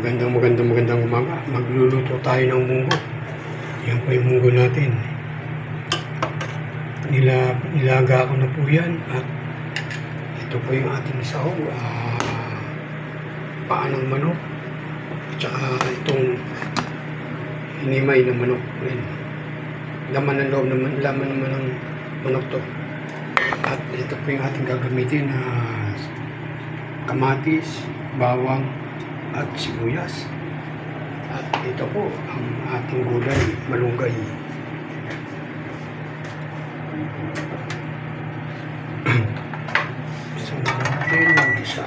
Magandang umaga. Magluluto tayo ng munggo. Yan po yung munggo natin. Nilaga ko na po yan. At ito po yung ating sahog. Paa ng manok. At saka itong hinimay na manok. Laman ng loob naman, laman naman ng manok to. At ito po yung ating gagamitin na kamatis, bawang, at sibuyas. At ito po ang ating gulay, malunggay. Isa natin ang isa.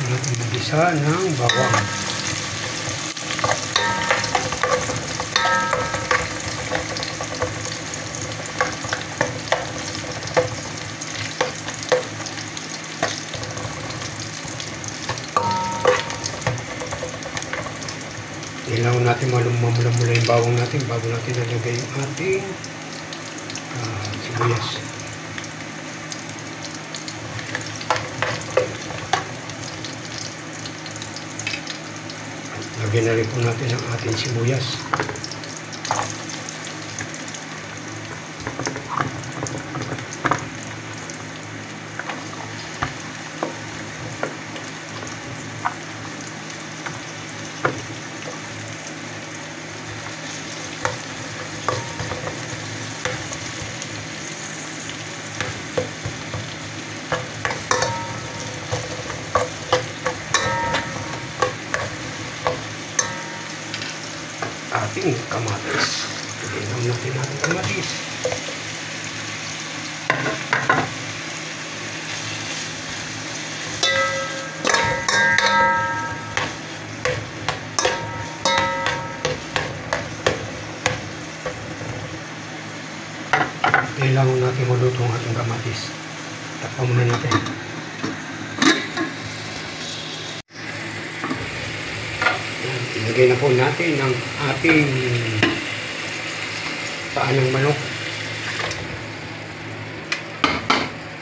Natin mag-isa ng bawang. Kailangan natin mamula-mula yung bawang natin bago natin nalagay yung ating sibuyas. Lagyan na rin po natin ang ating sibuyas. Ating kamatis. Tignan natin ating kamatis. Kailangan natin maluto ang ating kamatis. Takpan muna natin. Ilagay na po natin ang ating paa ng manok.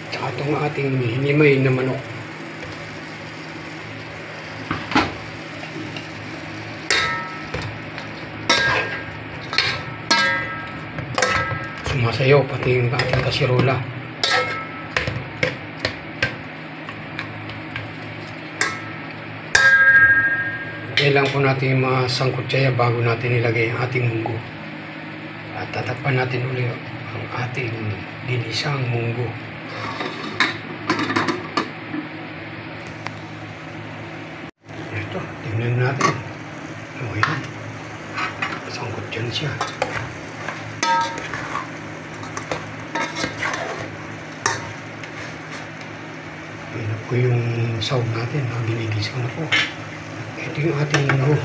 Tsaka itong ating hinimay na manok. Sumasayaw pati yung ating kasirola. Kailangan po natin masangkot siya bago natin ilagay ang ating munggo. At tatakpan natin ulit ang ating ginisang munggo. Ito, tingnan natin. Okay na. Masangkot dyan siya. Ayan na po yung sahog natin. Ginigisang na po. Ito yung ating munggo.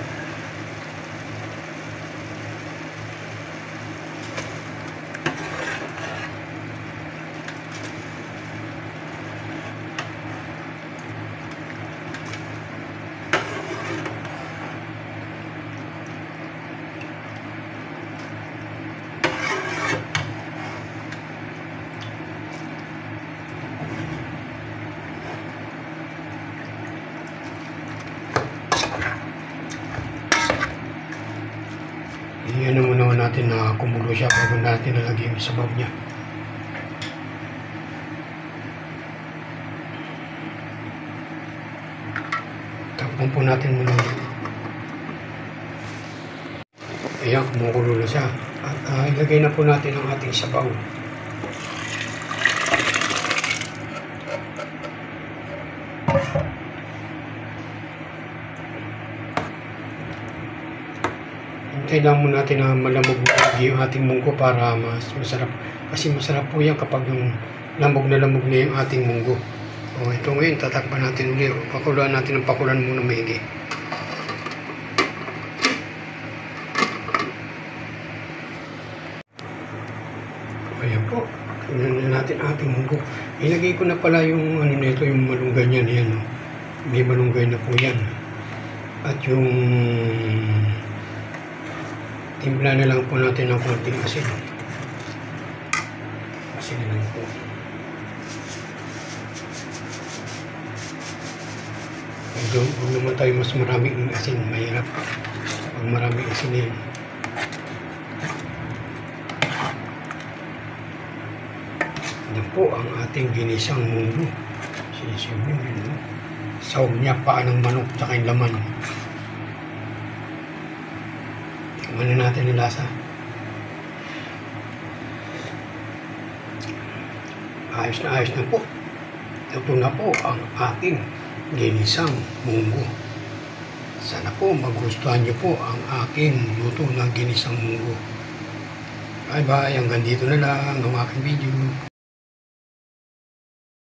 Iyan muna natin na kumulo siya bago natin nalagyan yung sabaw niya. Tapon po natin muna. Ayan, kumukulo na siya. At ilagay na po natin ang ating sabaw. Kailangan mo natin na malamog yung ating munggo para mas masarap. Kasi masarap po yan kapag yung lamog na yung ating munggo. O ito ngayon, tatakpan natin ulit. Pakuluan natin ng pakulan muna maigi. O ayan po. Tingnan na natin ating munggo. Ilagay ko na pala yung ano nito, yung malunggay niyan. Yan, no? May malunggay na po yan. At yung timpla na lang po natin ng konting asin. Asin na lang po. Huwag naman tayo mas maraming asin. Mahirap. Pag maraming asin yan. Yan po ang ating ginisang munggo. Sisim nyo yun, no? Sawag niya, paa ng manok, tsaka yung laman. Tingnan na natin yung lasa. Ayos na po. Ito na po ang ating ginisang munggo. Sana po magustuhan niyo po ang aking luto na ginisang munggo. Bye bye, hanggang dito na lang ang aking video.